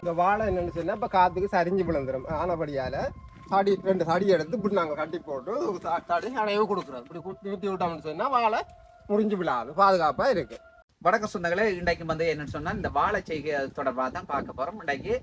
இந்த வாழை என்னன்னு சொன்னா இப்ப காத்துக்கு சரிஞ்சு விழுந்துரும். ஆனபடியால தடி 2 தடி எடுத்து இப்படி நாங்க கட்டி போட்டு தடி அடையவு கொடுக்குறோம். இப்படி நிறுத்தி விட்டோம்னு சொன்னா வாழை முறிஞ்சு விழாது, பாதுகாப்பா இருக்கு. வணக்கம் சொந்தங்களே, இன்றைக்கு வந்து என்னன்னு சொன்னா இந்த வாழை செய்கை தொடர்பாக தான் பார்க்க போறோம். இன்றைக்கு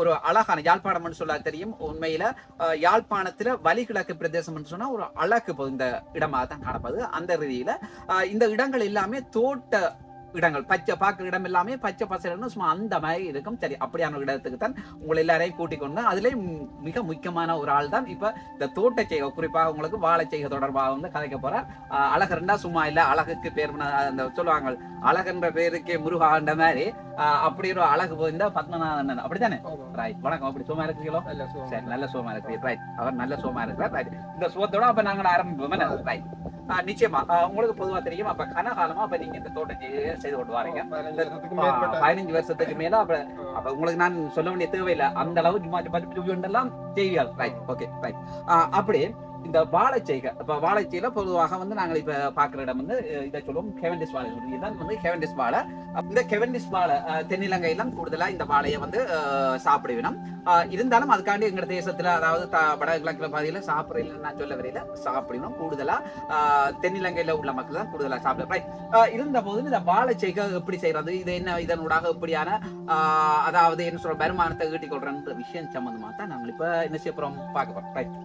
ஒரு அழகான யாழ்ப்பாணம்னு சொல்ல தெரியும். உண்மையில யாழ்ப்பாணத்துல வலிகிழக்கு பிரதேசம்னு சொன்னா ஒரு அழகு இந்த இடமாக தான் காணப்படுது. அந்த ரீதியில இந்த இடங்கள் எல்லாமே தோட்ட இடங்கள், பச்சை பார்க்குற இடம் எல்லாமே பச்சை பசைன்னு சும்மா அந்த மாதிரி இருக்கும். சரி, அப்படியான இடத்துக்கு தான் உங்களை எல்லாரையும் கூட்டிக் கொண்டு, அதுலேயும் மிக முக்கியமான ஒரு ஆள் தான் இப்ப இந்த தோட்ட செய்கை, குறிப்பாக உங்களுக்கு வாழை செய்கை தொடர்பாக வந்து கதைக்க போறார். அழகர்ண்டா சும்மா இல்ல, அழகுக்கு பேர் அந்த சொல்லுவாங்க, அழகன்ற பேருக்கே முருகான்ற மாதிரி அப்படி ஒரு அழகு போயிருந்தா பத்மநாதன் அப்படித்தானே? ரைட், வணக்கம். அப்படி சும்மா இருக்கீங்களோ? சரி, நல்ல சுகமா இருக்கு. ரைட், அவர் நல்ல சுகமா இருக்கிறார். ரைட், இந்த சுகத்தோட அப்ப நாங்க ஆரம்பிப்போம். ரைட், நிச்சயமா உங்களுக்கு பொதுவா தெரியும். அப்ப கனகாலமா அப்ப நீங்க இந்த தோட்டம் செய்து கொண்டு வரீங்க. 15 வருஷத்துக்கு மேல. அப்ப உங்களுக்கு நான் சொல்ல வேண்டிய தேவையில்லை, அந்த அளவுக்கு எல்லாம் செய்வீர்கள். Right, okay, right. அப்படி இந்த வாழை செய்கை, இப்ப வாழை செய்யல பொதுவாக வந்து நாங்கள் இப்ப பாக்குற இடம் வந்து இதை சொல்லுவோம் கெவண்டிஸ் வாழை. இதுதான் வந்து கெவண்டிஸ் வாழை. இந்த கெவண்டிஸ் வாழை தென்னிலங்கையெல்லாம் கூடுதலா இந்த வாழையை வந்து சாப்பிடுவினோம். இருந்தாலும் அதுக்காண்டி எங்க தேசத்துல, அதாவது வடகிழக்கு பகுதியில சாப்பிடல நான் சொல்ல வரையில சாப்பிடணும். கூடுதலா தென்னிலங்கையில உள்ள மக்கள் தான் கூடுதலா சாப்பிடுறோம். இருந்த போது இந்த வாழை செய்கை எப்படி செய்யறது, இது என்ன, இதனூடாக எப்படியான அதாவது என்ன சொல்ற வருமானத்தை ஈட்டிக் கொள்றன்ற விஷயம் சம்பந்தமா தான் நாங்கள் இப்ப என்ன செய்ய போறோம் பார்க்க போறோம். ரைட்,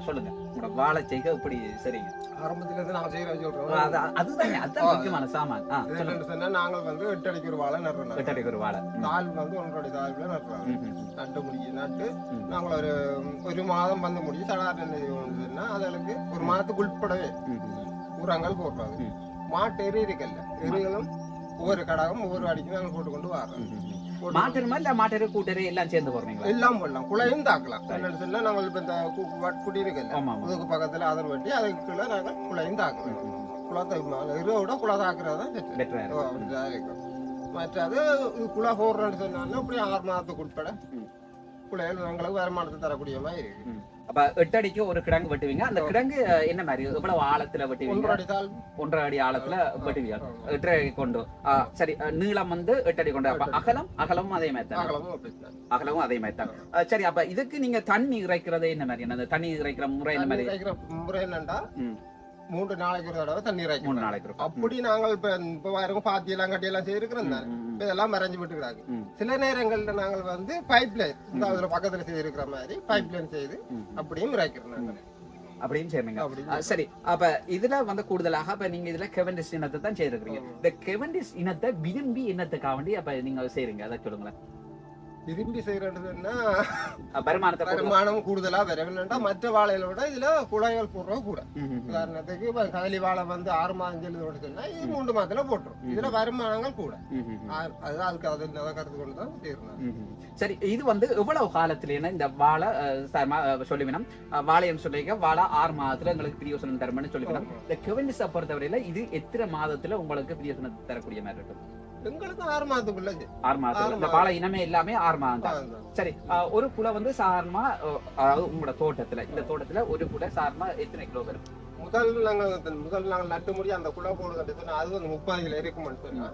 சொல்லுங்க, உங்களோட வாழை செய்கை எப்படி சரிங்க? ஆரம்பத்துல இருந்து நாங்க செய்யறோம் சொல்றோம். அதுதான் முக்கியமான சாமான். நாங்கள் வந்து 8 அடிக்கு ஒரு வாழை நடுறோம். 8 அடிக்கு ஒரு வாழை தாள் வந்து 1 அடி தாழ்வுல நட்டுறாங்க. நட்டு முடிஞ்சு நட்டு நாங்கள் ஒரு மாதம் வந்து முடிஞ்சு தடாருன்னா அதுக்கு ஒரு மாதத்துக்கு உட்படவே உரங்கள் போடுறாங்க. மாட்டு எரி இருக்குல்ல, எரிகளும் ஒவ்வொரு கடகம் ஒவ்வொரு அடிக்கு நாங்கள் போட்டு கொண்டு வரோம். மாட்டெருமா இல்ல மாட்டெரு கூட்டரு எல்லாம் சேர்ந்து போடுறீங்களா? எல்லாம் போடலாம், குழையும் தாக்கலாம். என்னன்னு சொன்னா நாங்கள் இப்ப இந்த குடி இருக்குல்ல, அதுக்கு பக்கத்துல அதர் வெட்டி அதுக்குள்ள நாங்கள் குழையும் தாக்கலாம். குளத்தை எருவோட குளை தாக்குறதுதான் இருக்கும். மற்றது குளை போடுறேன்னு சொன்னாலும் இப்படி 6 மாதத்துக்கு உட்பட குழைகள் எங்களுக்கு வருமானத்தை தரக்கூடிய மாதிரி இருக்கு. அப்ப 8 அடிக்கு ஒரு கிடங்கு வெட்டுவீங்க. அந்த கிடங்கு என்ன மாதிரி, எவ்வளவு ஆழத்துல வெட்டுவீங்க? 1.5 அடி ஆழத்துல வெட்டுவீங்க. 8 அடி கொண்டு. சரி, நீளம் வந்து 8 அடி கொண்டு. அப்ப அகலமும் அதே மாதிரி தான். அகலமும் அதே மாதிரி தான். சரி, அப்ப இதுக்கு நீங்க தண்ணி இறைக்கிறது என்ன மாதிரி? அந்த தண்ணி இறைக்கிற முறை என்ன மாதிரி? முறை என்னண்டா 3 நாளைக்கு ஒரு தடவை தண்ணி இறைக்கும். 3 நாளைக்கு. அப்படி நாங்கள் இப்ப வாரம் பாத்தி எல்லாம் கட்டி எல்லாம் செய்திருக்கிறோம். இதெல்லாம் மறைஞ்சு விட்டுக்கிறாங்க. சில நேரங்கள்ல நாங்கள் வந்து பைப் லைன் இந்த பக்கத்துல செய்திருக்கிற மாதிரி பைப் லைன் செய்து அப்படியும் இறைக்கிறோம். அப்படியும் செய்றீங்க. சரி, அப்ப இதுல வந்து கூடுதலாக அப்ப நீங்க இதுல கெவண்டிஸ் இனத்தை தான் செய்திருக்கீங்க. இந்த கெவண்டிஸ் இனத்தை விரும்பி இனத்துக்காக வேண்டி அப்ப நீங்க செய்றீங்க, அதை சொல்லுங்களேன். விரும்பி செய்யறதுன்னா வருமானம் கூடுதலா வரவேண்டா. மற்ற வாழையில விட இதுல குழைகள் போடுறோம் கூட. உதாரணத்துக்கு கதலி வாழை வந்து 6 மாதம் செல்லுதோடு சொன்னா இது 3 மாதத்துல போட்டுரும். இதுல வருமானங்கள் கூட. அதுதான் அதுக்கு அதை கருத்து கொண்டுதான் செய்யறோம். சரி, இது வந்து எவ்வளவு காலத்துல இந்த வாழை சொல்லிவினோம், வாழைன்னு சொல்லிக்க வாழை 6 மாதத்துல உங்களுக்கு பிரியோசனம் தரும்னு சொல்லிவினோம். இந்த கெவண்டிஸை பொறுத்தவரையில இது எத்தனை மாதத்துல உங்களுக்கு பிரியோசனம் தரக்கூடிய மாதிரி இருக்கும்? எங்களுக்கு 6 மாதத்துக்குள்ள. 6 மாதம். இந்த வாழை இனமே எல்லாமே 6 மாதம் தான். சரி, ஒரு குலை வந்து சாதாரணமா, அதாவது உங்களோட தோட்டத்துல, இந்த தோட்டத்துல ஒரு குலை சாதாரணமா எத்தனை கிலோ வரும்? முதல் நாங்கள் நட்டு முடி அந்த குலை போடுறது அது வந்து 30 கிலோ இருக்கும்னு சொன்னா,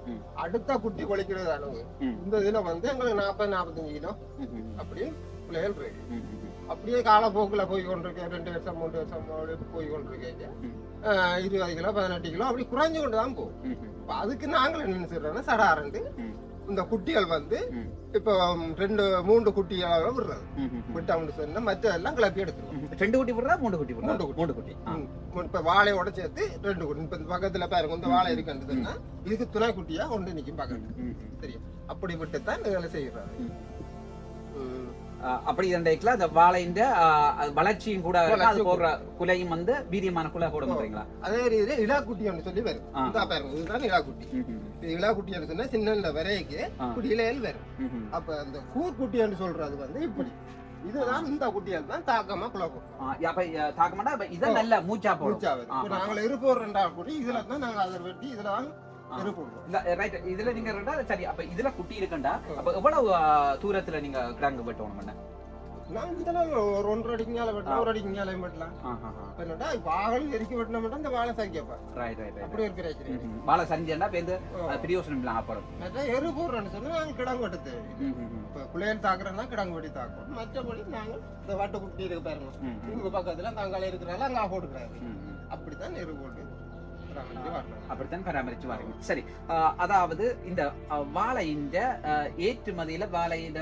அடுத்த குட்டி கொலைக்கிறது அளவு இந்த இதுல வந்து எங்களுக்கு 40-45 கிலோ அப்படியே குலைகள் இருக்கு. அப்படியே காலப்போக்குல போய் கொண்டிருக்கேன். 2 வருஷம் 3 வருஷம் போய் கொண்டிருக்கேன். 20 கிலோ 18 கிலோ அப்படி குறைஞ்சு கொண்டுதான் போகும். அதுக்கு நாங்கள் என்ன செய்யறோம்னா சடாரண்டு இந்த குட்டிகள் வந்து இப்ப 2-3 குட்டியாக விடுறது. விட்டோம்னு சொன்னா மற்றெல்லாம் கிளப்பி எடுத்துருவோம். 2 குட்டி விடுறா 3 குட்டி விடுறா? 3 குட்டி. இப்ப வாழையோட சேர்த்து 2 குட்டி. இப்ப பக்கத்துல பாருங்க இந்த வாழை இருக்குன்னு சொன்னா இதுக்கு துணை குட்டியா ஒன்று நிக்கும் பக்கத்துல. தெரியும், அப்படி விட்டுத்தான் வேலை செய்யறாங்க. அப்படி இருந்தேக்கல அந்த வாழையின் வளர்ச்சியும் கூட அது போடுற குலையும் வந்து வீரியமான குலை போட முடியுங்களா? அதே ரீதியில இலாக்குட்டி சொல்லி வரும். பாருங்க, இதுதான் இலாக்குட்டி. இலாக்குட்டி சொன்னா சின்ன வரைக்கு குட்டியில வரும். அப்ப அந்த கூர்குட்டி சொல்றது வந்து இப்படி. இதுதான் இந்த குட்டியால் தான் தாக்கமா குழப்பம். அப்ப தாக்கமாட்டா இதான் நல்ல மூச்சா போடும். நாங்கள் இருப்போம் 2ஆவது குட்டி. இதுல தான் நாங்க அதை வெட்டி இதுல தான் இதுல நீங்க சரி, அப்ப இதுல குட்டி இருக்குண்டா அப்ப எவ்வளவு தூரத்துல நீங்க கிடங்கு வெட்டணும்? நான் இதெல்லாம் ஒரு 1.5 அடிக்கு மேல வெட்டலாம், 1 அடிக்கு மேல வெட்டலாம். என்னடா வாகனம் எரிக்கி வெட்டினா மட்டும் இந்த வாழை சரிக்கப்பா. அப்படி ஒரு பிரச்சனை. வாழை சரிஞ்சா பேருந்து பிரியோசனம் இல்லாம ஆப்படும். மற்ற எரு போடுறோன்னு சொன்னா நாங்கள் கிடங்கு வெட்ட தேவை. இப்ப குளியல் தாக்குறோம்னா கிடங்கு வெட்டி தாக்குறோம். மற்றபடி நாங்கள் இந்த வட்டை குட்டி இருக்கு பாருங்க, இவங்க பக்கத்துல தங்கால இருக்கிறனால அங்கே போட்டுக்கிறாரு. அப்படித்தான் எரு போட்டு அப்படித்தான் பராமரிச்சு வரீங்க. சரி, அதாவது இந்த வாழையின் ஏற்றுமதியில வாழையின்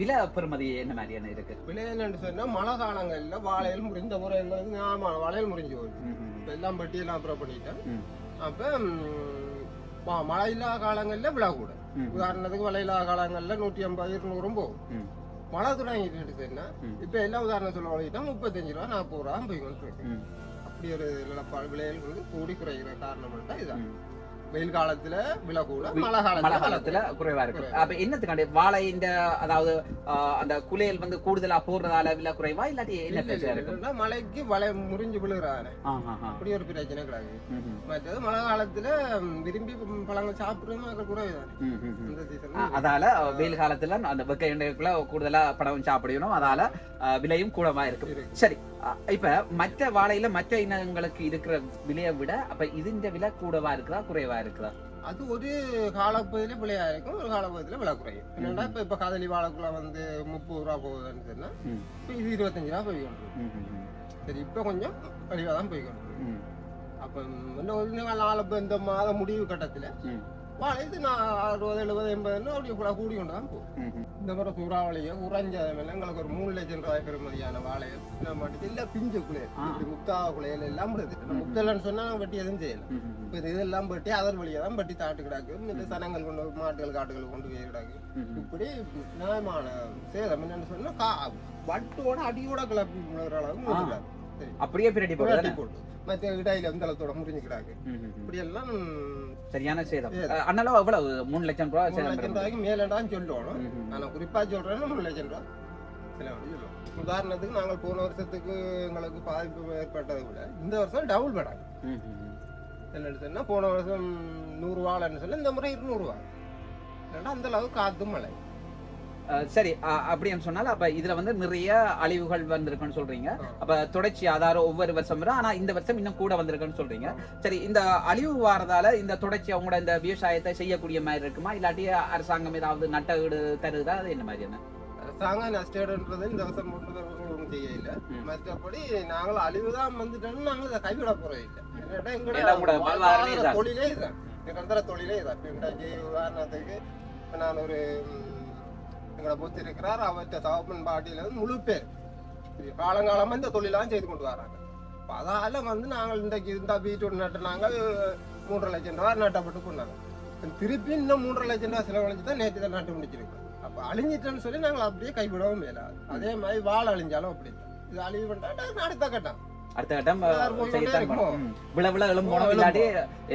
விலை பெறுமதி என்ன மாதிரியான இருக்கு? விலை என்னன்னு சொன்னா மழை காலங்கள்ல வாழையில் முறிந்த முறை வாழையில் முறிஞ்சு போகுது. இப்ப எல்லாம் பட்டியெல்லாம் அப்புறம் பண்ணிட்டேன். அப்ப மழை இல்லாத காலங்கள்ல விலை கூட. உதாரணத்துக்கு மழை இல்லாத காலங்கள்ல 150 200 போகும். மழை தொடங்கிட்டு சொன்னா இப்ப எல்லாம் உதாரணம் சொல்ல வழிட்டா 35 ரூபா 40 ரூபா போய் கொண்டு இருக்கு. அப்படி ஒரு விலைகள் வந்து கூடி குறைகிற காரணம் தான் இதுதான். வெயில் காலத்துல விலை கூட, மழை காலத்துல குறைவா இருக்கு. அப்ப என்னத்துக்காண்டி வாழை இந்த அதாவது அந்த குலையல் வந்து கூடுதலா போடுறதால விலை குறைவா இல்லாட்டி என்ன பிரச்சனை இருக்கு? மழைக்கு வலை முறிஞ்சு விழுகிறாரு, அப்படி ஒரு பிரச்சனை கிடையாது. மற்றது மழை காலத்துல விரும்பி பழங்கள் சாப்பிடுறது குறைவுதான். அதால வெயில் காலத்துல அந்த வெக்க எண்ணெய்க்குள்ள கூடுதலா பழம் சாப்பிடணும், அதால விலையும் கூடமா இருக்கு. சரி, இப்ப மற்ற வாழையில மற்ற இனங்களுக்கு இருக்கிற விலையை விட அப்ப இதுன்ற விலை கூடவா இருக்குதா குறைவா இருக்குதா? அது ஒரு காலப்பகுதியில விலையா இருக்கும், ஒரு காலப்பகுதியில விலை குறையும். என்னன்னா இப்ப காதலி வாழைக்குள்ள வந்து 30 ரூபா போகுதுன்னு சொன்னா இப்ப இது 25 ரூபா போய்கொண்டு. சரி, இப்ப கொஞ்சம் வலிவா தான் போய்கொண்டு. அப்ப இன்னும் 4 இந்த மாத முடிவு கட்டத்துல வாழை இது 60 70 80 அப்படி கூடி கொண்டு தான் போகும். இந்த மாதிரி சூறாவளியை குறைஞ்சதுல எங்களுக்கு ஒரு 3 லட்சம் ரூபாய் பெறுமதியான வாழையை மாட்டுக்கு இல்ல பிஞ்சு குளியல், இப்படி முத்தா குளியல் எல்லாம் முடியுது. முத்தலன்னு சொன்னா வெட்டி எதுவும் செய்யலாம். இப்ப இதெல்லாம் வெட்டி அதன் வழியா தான் வெட்டி தாட்டு கிடாக்கு, இந்த சனங்கள் கொண்டு மாட்டுகள் காட்டுகள் கொண்டு போய் கிடாக்கு. இப்படி நியாயமான சேதம் என்னன்னு சொன்னா வட்டோட அடியோட கிளப்பி முழுகிற அளவு அப்படியே போட்டு மற்ற இடையில தளத்தோட முறிஞ்சுக்கிறாங்க. இப்படி எல்லாம் சரியான சேதம். அண்ணாலும் எவ்வளவு 3 லட்சம் ரூபாய் 3 லட்சம் ரூபாய்க்கு மேலடான்னு சொல்லணும். நான் குறிப்பா சொல்றேன்னா 3 லட்சம் ரூபாய் செலவழி சொல்லுவோம். உதாரணத்துக்கு நாங்கள் போன வருஷத்துக்கு எங்களுக்கு பாதிப்பு ஏற்பட்டதை விட இந்த வருஷம் டபுள் மேடாங்க. என்னன்னு சொன்னா போன வருஷம் 100 வாழைன்னு சொன்னா இந்த முறை 200 ரூபா. அந்த அளவுக்கு காத்து மழை. சரி, அப்படின்னு சொன்னால அப்ப இதுல வந்து நிறைய அழிவுகள் வந்திருக்குன்னு சொல்றீங்க. அப்ப தொடர்ச்சி ஆதாரம் ஒவ்வொரு வருஷம் வரும், ஆனா இந்த வருஷம் இன்னும் கூட வந்திருக்குன்னு சொல்றீங்க. சரி, இந்த அழிவு வாரதால இந்த தொடர்ச்சி அவங்களோட இந்த விவசாயத்தை செய்யக்கூடிய மாதிரி இருக்குமா, இல்லாட்டி அரசாங்கம் ஏதாவது நட்டஈடு தருதா, அது என்ன மாதிரி? என்ன அரசாங்கம் நஷ்டன்றது இந்த வருஷம் ஒன்றும் செய்ய இல்லை. மற்றபடி நாங்கள் அழிவுதான் வந்துட்டோம்னு நாங்கள் இதை கைவிட போறோம் இல்லை. தொழிலே இதுதான், நிரந்தர தொழிலே இதான். இன்றைக்கு உதாரணத்துக்கு நான் ஒரு எங்களை பொத்தி இருக்கிறார், அவற்றை தகப்பன் பாட்டியில முழு பேர் காலங்காலமா இந்த தொழிலாம் செய்து கொண்டு வராங்க. அதால வந்து நாங்கள் இன்றைக்கு இந்த பீட்ரூட் நட்டு நாங்கள் 3.5 லட்சம் ரூபாய் நட்டப்பட்டு கொண்டாங்க. திருப்பி இன்னும் 3.5 லட்சம் ரூபாய் செலவழிச்சு தான் நேற்று தான் நட்டு முடிச்சிருக்கோம். அப்ப அழிஞ்சிட்டேன்னு சொல்லி நாங்கள் அப்படியே கைவிடவும் மேலாது. அதே மாதிரி வாழை அழிஞ்சாலும் அப்படித்தான். இது அழிவு பண்ணிட்டா அடுத்த கட்டம் இல்லாட்டி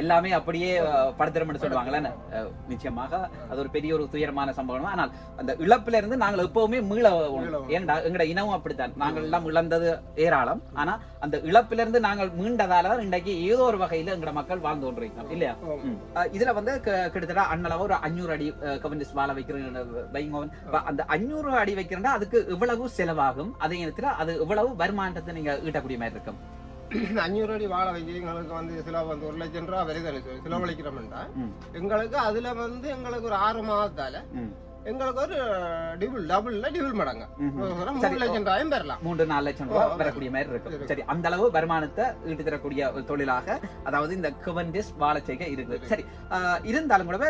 எல்லாமே அப்படியே படுத்துறோம்னு சொல்லுவாங்களே. நிச்சயமாக அது ஒரு பெரிய ஒரு துயரமான சம்பவம். ஆனால் அந்த இழப்புல இருந்து நாங்கள் எப்பவுமே மீள, ஏன்டா எங்கட இனமும் அப்படித்தான். நாங்கள் எல்லாம் இழந்தது ஏராளம், ஆனா அந்த இழப்புல இருந்து நாங்கள் மீண்டதால இன்றைக்கு ஏதோ ஒரு வகையில எங்கட மக்கள் வாழ்ந்து கொண்டிருக்கோம் இல்லையா? இதுல வந்து கிட்டத்தட்ட அண்ணளவு ஒரு 500 அடி கவர்னஸ் வாழ வைக்கிறோம். அந்த 500 அடி வைக்கிறோம்னா அதுக்கு இவ்வளவு செலவாகும், அதே நேரத்துல அது இவ்வளவு வருமானத்தை நீங்க ஈட்டக்கூடிய மாதிரி இருக்கும். 500 அடி வாழை வைக்க எங்களுக்கு வந்து செலவு வந்து 1 லட்சம் ரூபாய் வரைக்கும் செலவழிக்கிறோம்னா எங்களுக்கு அதுல வந்து எங்களுக்கு ஒரு 6 மாதத்தால எங்களுக்கு ஒரு டிபிள் மடங்கு 3 லட்சம் ரூபாயும் பெறலாம். 3-4 லட்சம் ரூபாய் பெறக்கூடிய மாதிரி இருக்கு. சரி, அந்த அளவு வருமானத்தை ஈட்டு தரக்கூடிய தொழிலாக அதாவது இந்த கவர்னஸ் வாழைச்சேகை இருக்குது. சரி, இருந்தாலும் கூடவே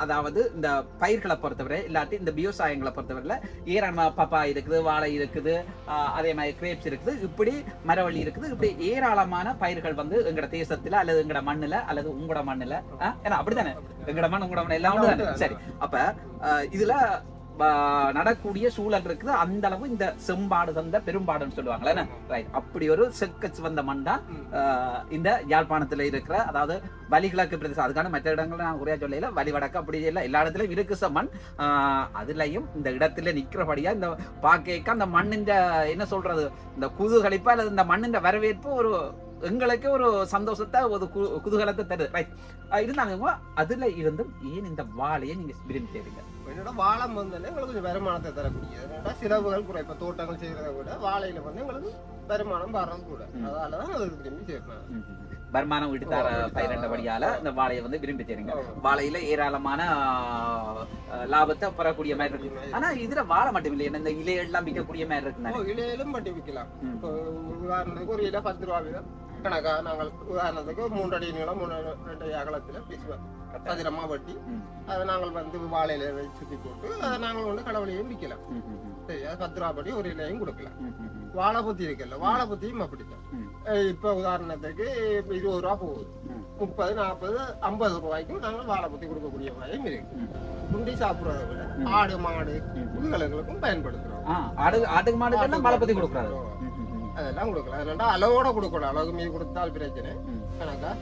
அதாவது இந்த பயிர்களை பொறுத்தவரை இல்லாட்டி இந்த விவசாயங்களை பொறுத்தவரையில ஏராளமா பப்பா இருக்குது, வாழை இருக்குது, அதே மாதிரி கிரேப்ஸ் இருக்குது, இப்படி மரவள்ளி இருக்குது, இப்படி ஏராளமான பயிர்கள் வந்து எங்கட தேசத்துல அல்லது எங்கட மண்ணுல அல்லது உங்களோட மண்ணுல, ஏன்னா அப்படித்தானே எங்கட மண் உங்களோட மண் எல்லாம் தானே. சரி, அப்ப இதுல நடக்கூடிய சூழல் இருக்குது. அந்த அளவு இந்த செம்பாடு தந்த பெரும்பாடுன்னு சொல்லுவாங்களே, அப்படி ஒரு செக்கச்சு வந்த மண் தான் இந்த யாழ்ப்பாணத்துல இருக்கிற, அதாவது வலிகிழக்கு பிரதேசம். அதுக்கான மற்ற இடங்கள்ல நான் உரையா சொல்லல, வலி வடக்கு அப்படி இல்லை, எல்லா இடத்துலயும் இருக்கு மண். அதுலயும் இந்த இடத்துல நிக்கிறபடியா இந்த பாக்க அந்த மண்ணின் என்ன சொல்றது, இந்த குதூகலிப்பா அல்லது இந்த மண்ணின் வரவேற்பு ஒரு எங்களுக்கு ஒரு சந்தோஷத்தை ஒரு குதூகலத்தை தருது ரைட். இருந்தாங்க அதுல இருந்தும் ஏன் இந்த வாழையை நீங்க விரும்பி செய்றீங்க? என்னோட வாழை வந்து எங்களுக்கு கொஞ்சம் வருமானத்தை தரக்கூடியது. என்னோட செலவுகள் கூட இப்ப தோட்டங்கள் செய்யறதை விட வாழையில வந்து எங்களுக்கு வருமானம் வர்றது கூட, அதனாலதான் அது விரும்பி செய்யறேன். வருமானம் வீட்டு தர பயிரிட்டபடியால இந்த வாழையை வந்து விரும்பி செய்றீங்க. வாழையில ஏராளமான லாபத்தை பெறக்கூடிய மாதிரி இருக்கு. ஆனா இதுல வாழை மட்டும் இல்லை, இந்த இலையெல்லாம் விற்கக்கூடிய மாதிரி இருக்கு. இலையிலும் பட்டி விற்கலாம். உதாரணத்துக்கு ஒரு இலை 10 ரூபா வீதம் கணக்கா நாங்கள் உதாரணத்துக்கு 3 அடி நீளம் 2 அகலத்துல பேசுவோம் சதுரமா வட்டி அதை நாங்கள் வந்து வாழையில சுத்தி போட்டு அதை நாங்கள் வந்து கடவுளையும் விற்கலாம். சரி, அது 10 ரூபா படி ஒரு இலையும் கொடுக்கலாம். வாழை பத்தி இருக்குல்ல, வாழை பத்தியும் அப்படித்தான். இப்ப உதாரணத்துக்கு 20 ரூபா போகுது, 30, 40, 50 ரூபாய்க்கும் நாங்கள் வாழை பத்தி கொடுக்கக்கூடிய வாழையும் இருக்கு. குண்டி சாப்பிடுறத விட ஆடு மாடு இதுகளுக்கும் பயன்படுத்துறோம். ஆட்டுக்கு மாடுக்கு வாழை பத்தி கொடுக்குறாரு, அதெல்லாம் கொடுக்கலாம். அதனால அளவோட கொடுக்கணும், அளவுக்கு மீறி கொடுத்தால் பிரச்சனை கணக்கா.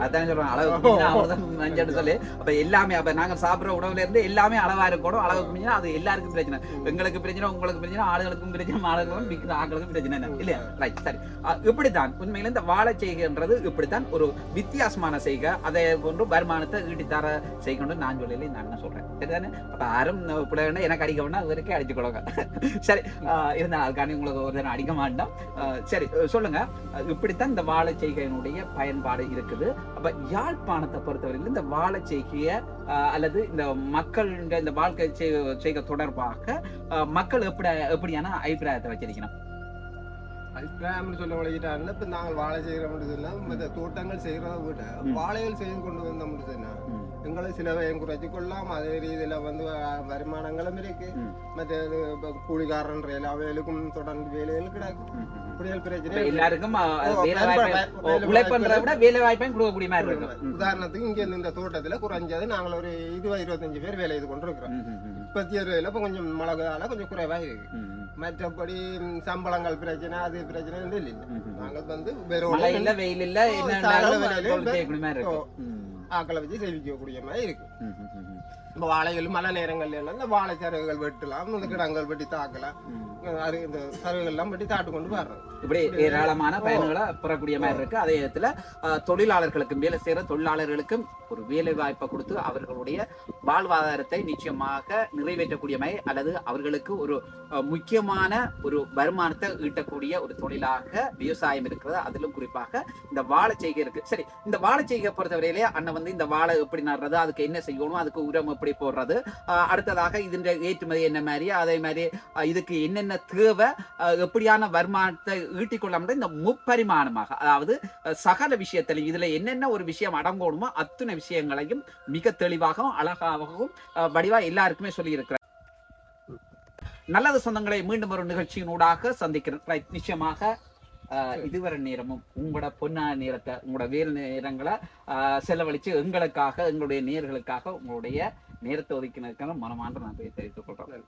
அதான் சொல்றேன், அளவுக்கு மஞ்சள் சொல்லி அப்ப எல்லாமே அப்ப நாங்க சாப்பிடுற உணவுல இருந்து எல்லாமே அளவா இருக்கணும். அளவுக்கு மிஞ்சினா அது எல்லாருக்கும் பிரச்சனை, எங்களுக்கு பிரச்சனை, உங்களுக்கு பிரச்சனை, ஆளுகளுக்கும் பிரச்சனை, மாடுகளுக்கும் விற்கிற ஆட்களுக்கும் பிரச்சனை இல்லையா? ரைட், சரி. இப்படித்தான் உண்மையில இந்த வாழை செய்கைன்றது இப்படித்தான் ஒரு வித்தியாசமான செய்கை. அதை போன்று வருமானத்தை ஈட்டித்தர செய்கணும்னு நான் சொல்லல, நான் என்ன சொல்றேன் சரிதானே? அப்ப யாரும் பிள்ளைன்னா எனக்கு அடிக்க வேணா அவருக்கே அடிச்சு கொடுங்க. சரி, இருந்தாலும் அதுக்காண்டி உங்களுக்கு ஒரு தினம் அடிக்க மாட்டோம். சரி, சொல்லுங்க, இப்படித்தான் இந்த வாழை செய்கையினுடைய பயன்பாடு இருக்குது. அப்ப யாழ்ப்பாணத்தை பொறுத்தவரையில் இந்த வாழை செய்கைய அல்லது இந்த மக்கள் இந்த வாழ்க்கை செய்கை தொடர்பாக மக்கள் எப்படியான அபிப்பிராயத்தை வச்சிருக்கணும்? அபிப்பிராயம் சொல்ல வழிகிட்டாருன்னா இப்ப நாங்கள் வாழை செய்யறோம், தோட்டங்கள் செய்யறத விட வாழைகள் செய்து கொண்டு வந்தோம்னு சொன்னா எங்களை சிலவையும் குறைச்சி கொள்ளலாம். அதே ரீதியில வந்து வருமானங்களும் இருக்கு. மற்றது கூலிக்காரன் அவைகளுக்கும் தொடர்ந்து வேலைகள் கிடைக்கும். எல்லாருக்கும் வேலை வாய்ப்பையும் கொடுக்கக்கூடிய மாதிரி இருக்கு. உதாரணத்துக்கு இங்க இந்த தோட்டத்துல குறைஞ்சது நாங்கள் ஒரு 20-25 பேர் வேலை இது கொண்டு இருக்கிறோம். 37 இப்ப கொஞ்சம் மழை கொஞ்சம் குறைவா இருக்கு. மற்றபடி சம்பளங்கள் பிரச்சனை அது பிரச்சனை இல்லை. நாங்கள் வந்து வெயில் இல்ல ஆக்களை வச்சு சேவிக்கக்கூடிய மாதிரி இருக்கு. இப்ப வாழைகள் மழை நேரங்கள்ல எல்லாம் இந்த வாழை சருகுகள் வெட்டலாம், இந்த கிடங்கள் வெட்டி தாக்கலாம், இந்த சருகுகள் எல்லாம் வெட்டி தாட்டு கொண்டு வர்றோம். இப்படி ஏராளமான பயன்களை பெறக்கூடிய மாதிரி இருக்கு. அதே இடத்துல தொழிலாளர்களுக்கும் வேலை செய்யற தொழிலாளர்களுக்கும் ஒரு வேலை வாய்ப்பை கொடுத்து அவர்களுடைய வாழ்வாதாரத்தை நிச்சயமாக நிறைவேற்றக்கூடிய மாதிரி அல்லது அவர்களுக்கு ஒரு முக்கியமான ஒரு வருமானத்தை ஈட்டக்கூடிய ஒரு தொழிலாக விவசாயம் இருக்கிறது. அதிலும் குறிப்பாக இந்த வாழை செய்கை இருக்கு. சரி, இந்த வாழை செய்கை பொறுத்தவரையிலே அண்ணன் வந்து இந்த வாழை எப்படி நடுறது, அதுக்கு என்ன செய்யணும், அதுக்கு உரம் எப்படி போடுறது, அடுத்ததாக இதன் ஏற்றுமதி என்ன மாதிரி, அதே மாதிரி இதுக்கு என்னென்ன தேவை, எப்படியான வருமானத்தை ஈட்டிக்கொள்ள இந்த முப்பரிமாணமாக, அதாவது சகல விஷயத்திலும் இதுல என்னென்ன ஒரு விஷயம் அடங்கணுமோ அத்தனை விஷயங்களையும் மிக தெளிவாகவும் அழகாகவும் வடிவா எல்லாருக்குமே சொல்லி இருக்கிறார். நல்லது சொந்தங்களை மீண்டும் ஒரு நிகழ்ச்சியினூடாக சந்திக்கிறேன். நிச்சயமாக இதுவரை நேரமும் உங்களோட பொன்னான நேரத்தை உங்களோட வேறு நேரங்களை செலவழித்து எங்களுக்காக எங்களுடைய நேயர்களுக்காக உங்களுடைய நேரத்தை ஒதுக்கினதுக்கான மனமான்ற நான் தெரிவித்துக் கொள்றேன்.